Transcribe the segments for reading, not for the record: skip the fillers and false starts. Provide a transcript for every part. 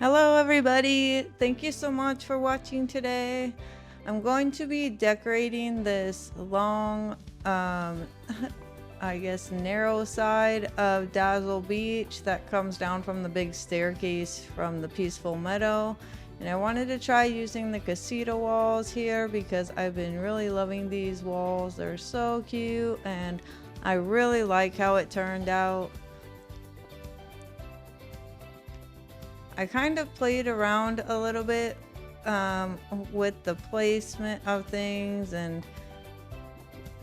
Hello everybody! Thank you so much for watching today. I'm going to be decorating this long, I guess narrow side of Dazzle Beach that comes down from the big staircase from the peaceful meadow. And I wanted to try using the Casita walls here because I've been really loving these walls. They're so cute and I really like how it turned out. I kind of played around a little bit with the placement of things and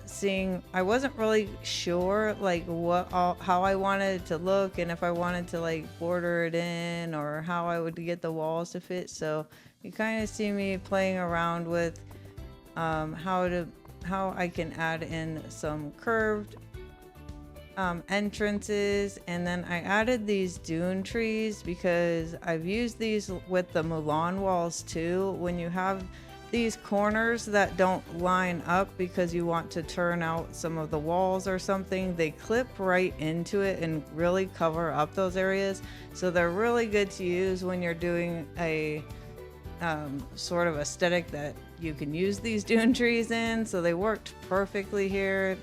seeing. I wasn't really sure like how I wanted it to look and if I wanted to like border it in or how I would get the walls to fit. So you kind of see me playing around with how I can add in some curved entrances, and then I added these dune trees because I've used these with the Mulan walls too. When you have these corners that don't line up because you want to turn out some of the walls or something, they clip right into it and really cover up those areas. So they're really good to use when you're doing a sort of aesthetic that you can use these dune trees in. So they worked perfectly here.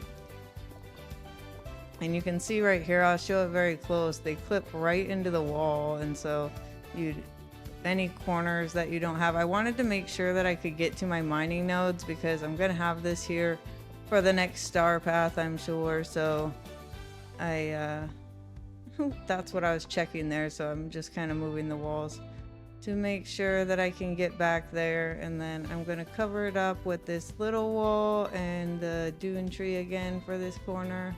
And you can see right here, I'll show it very close, they clip right into the wall, and so any corners that you don't have. I wanted to make sure that I could get to my mining nodes because I'm gonna have this here for the next star path, I'm sure. So that's what I was checking there. So I'm just kind of moving the walls to make sure that I can get back there, and then I'm gonna cover it up with this little wall and the dune tree again for this corner.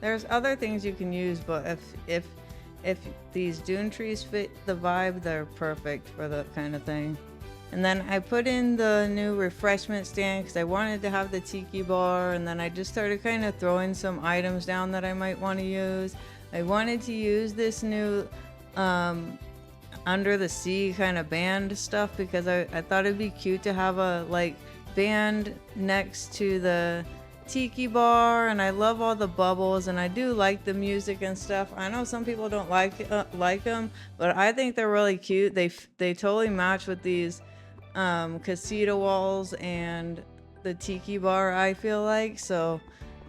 There's other things you can use, but if these dune trees fit the vibe, they're perfect for that kind of thing. And then I put in the new refreshment stand because I wanted to have the Tiki Bar, and then I just started kind of throwing some items down that I might want to use. I wanted to use this new under the sea kind of band stuff because I thought it'd be cute to have a like band next to the Tiki Bar, and I love all the bubbles and I do like the music and stuff. I know some people don't like them, but I think they're really cute. They totally match with these Casita walls and the Tiki Bar, I feel like. So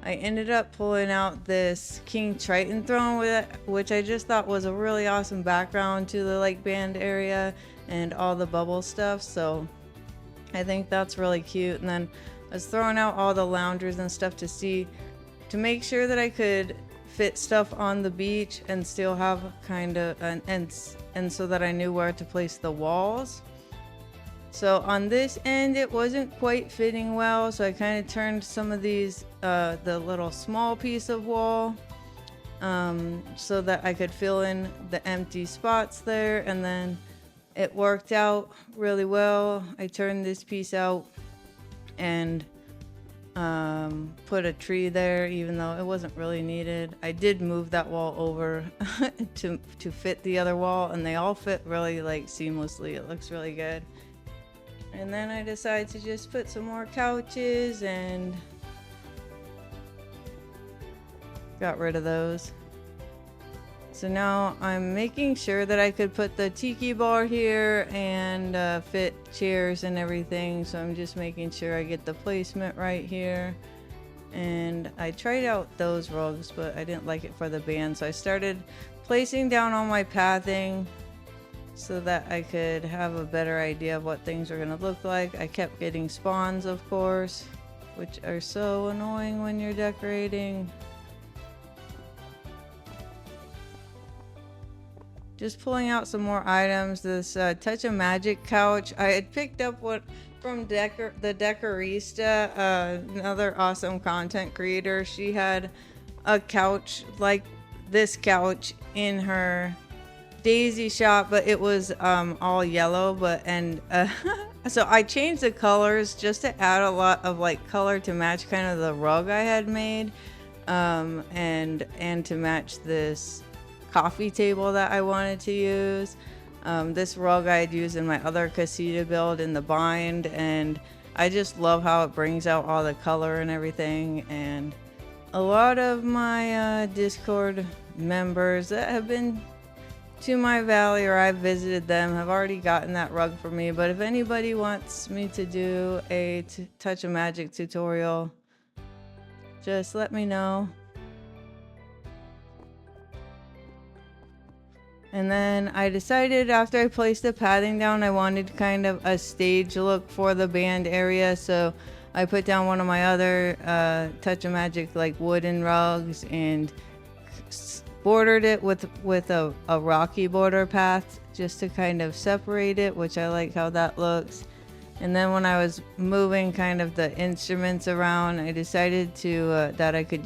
I ended up pulling out this King Triton throne with it, which I just thought was a really awesome background to the like band area and all the bubble stuff. So I think that's really cute. And then I was throwing out all the loungers and stuff to make sure that I could fit stuff on the beach and still have kind of and so that I knew where to place the walls. So on this end it wasn't quite fitting well, so I kind of turned some of these the little small piece of wall so that I could fill in the empty spots there, and then it worked out really well. I turned this piece out and put a tree there even though it wasn't really needed. I did move that wall over to fit the other wall, and they all fit really like seamlessly. It looks really good. And then I decided to just put some more couches and got rid of those. So now I'm making sure that I could put the Tiki Bar here and fit chairs and everything. So I'm just making sure I get the placement right here. And I tried out those rugs, but I didn't like it for the band. So I started placing down all my pathing so that I could have a better idea of what things are gonna look like. I kept getting spawns, of course, which are so annoying when you're decorating. Just pulling out some more items. This Touch of Magic couch. I had picked up from the Decorista, another awesome content creator. She had a couch like this couch in her Daisy shop, but it was all yellow. So I changed the colors just to add a lot of like color to match kind of the rug I had made, and to match this coffee table that I wanted to use. This rug I had used in my other Casita build in the bind, and I just love how it brings out all the color and everything. And a lot of my Discord members that have been to my valley or I've visited them have already gotten that rug for me. But if anybody wants me to do a Touch of Magic tutorial, just let me know. And then I decided after I placed the padding down, I wanted kind of a stage look for the band area. So I put down one of my other Touch of Magic like wooden rugs and bordered it with a rocky border path just to kind of separate it, which I like how that looks. And then when I was moving kind of the instruments around, I decided to that I could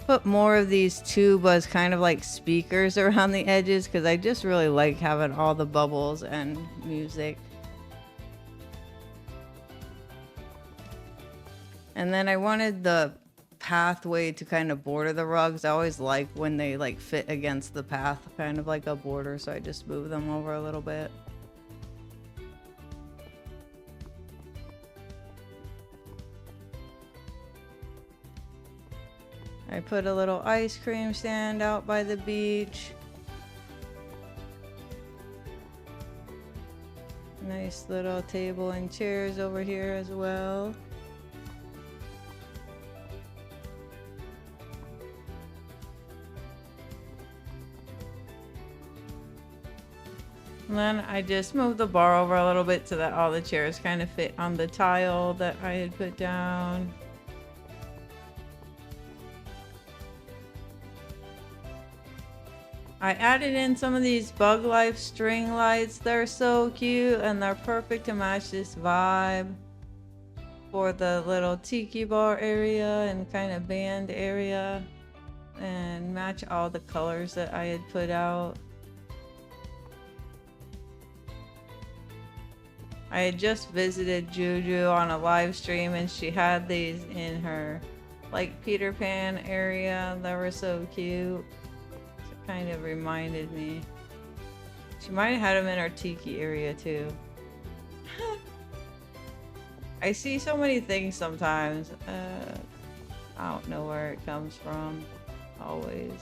put more of these tubas kind of like speakers around the edges, because I just really like having all the bubbles and music. And then I wanted the pathway to kind of border the rugs. I always like when they like fit against the path, kind of like a border, so I just move them over a little bit. I put a little ice cream stand out by the beach. Nice little table and chairs over here as well. And then I just moved the bar over a little bit so that all the chairs kind of fit on the tile that I had put down. I added in some of these Bug Life string lights. They're so cute and they're perfect to match this vibe for the little Tiki Bar area and kind of band area, and match all the colors that I had put out. I had just visited Juju on a live stream and she had these in her like Peter Pan area. They were so cute. Kind of reminded me. She might have had them in our tiki area too. I see so many things sometimes. I don't know where it comes from. Always.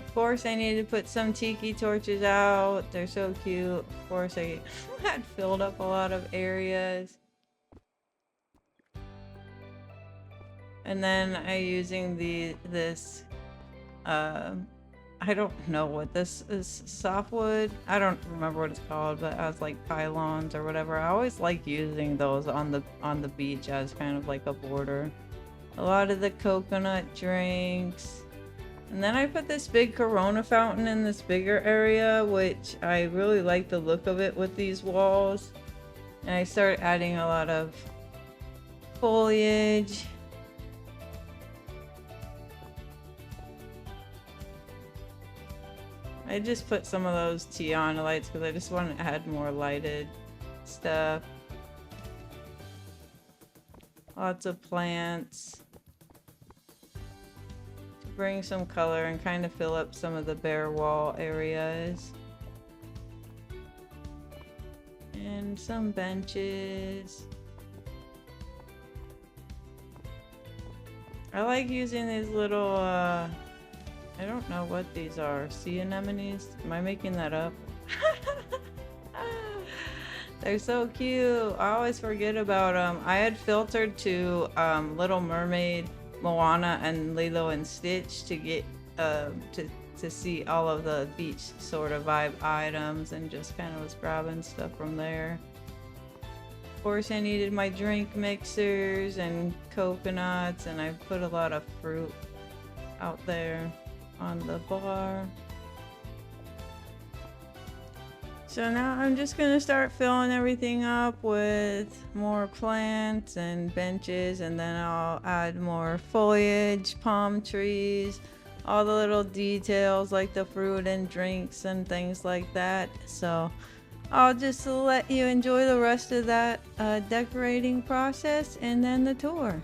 Of course, I needed to put some tiki torches out. They're so cute. Of course, I had filled up a lot of areas. And then I using this I don't know what this is, softwood. I don't remember what it's called, but as like pylons or whatever. I always like using those on the beach as kind of like a border. A lot of the coconut drinks. And then I put this big Corona fountain in this bigger area, which I really like the look of it with these walls. And I started adding a lot of foliage. I just put some of those Tiana lights because I just wanted to add more lighted stuff. Lots of plants to bring some color and kind of fill up some of the bare wall areas. And some benches. I like using these little I don't know what these are. Sea anemones? Am I making that up? They're so cute. I always forget about them. I had filtered to Little Mermaid, Moana, and Lilo and Stitch to get to see all of the beach sort of vibe items, and just kind of was grabbing stuff from there. Of course, I needed my drink mixers and coconuts, and I put a lot of fruit out there on the bar. So now I'm just gonna start filling everything up with more plants and benches, and then I'll add more foliage, palm trees, all the little details like the fruit and drinks and things like that. So I'll just let you enjoy the rest of that decorating process and then the tour.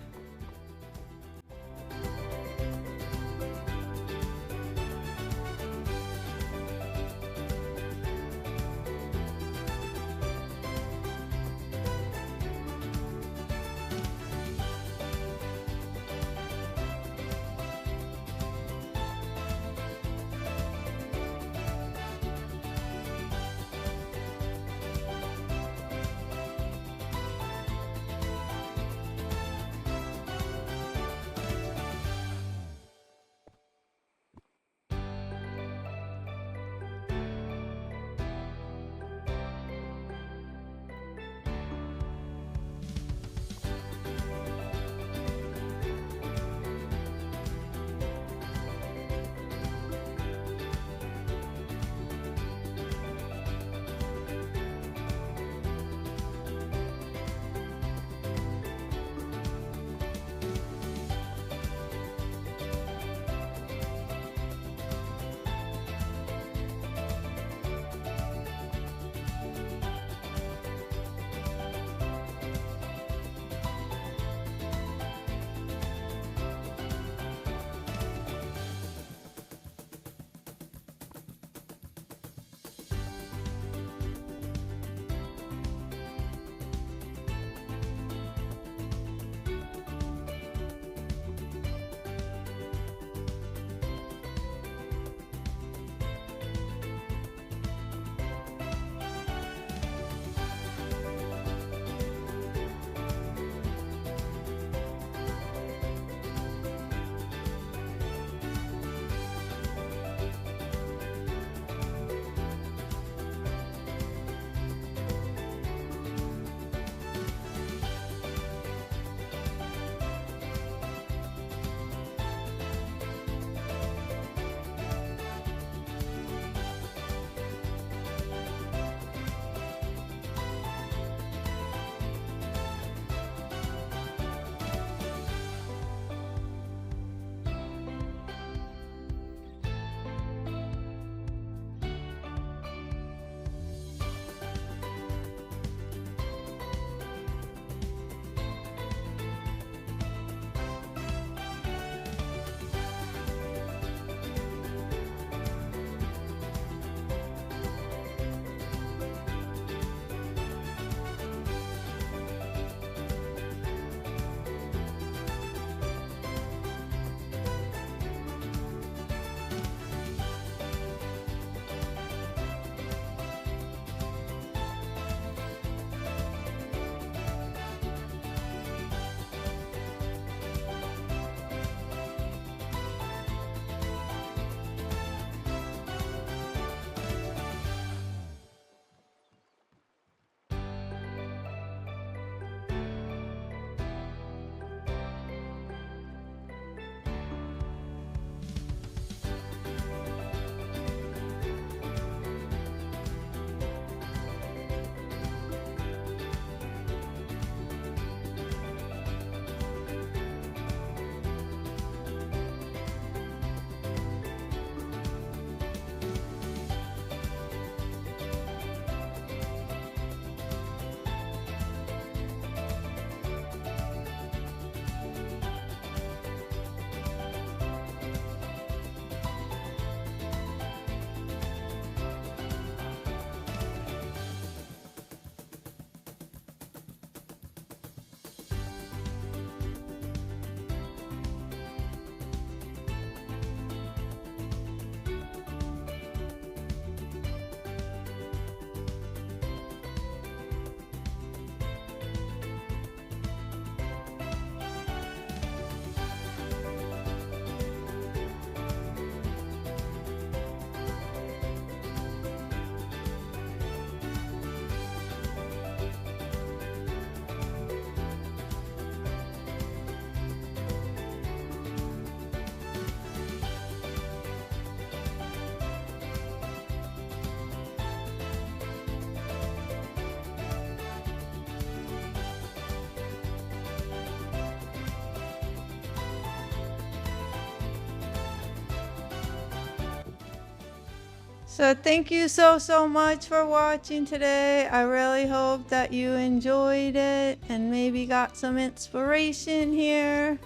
So thank you so much for watching today. I really hope that you enjoyed it and maybe got some inspiration here.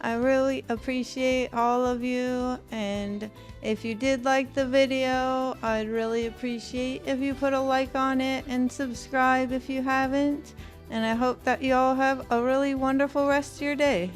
I really appreciate all of you, and if you did like the video, I'd really appreciate if you put a like on it and subscribe if you haven't. And I hope that you all have a really wonderful rest of your day.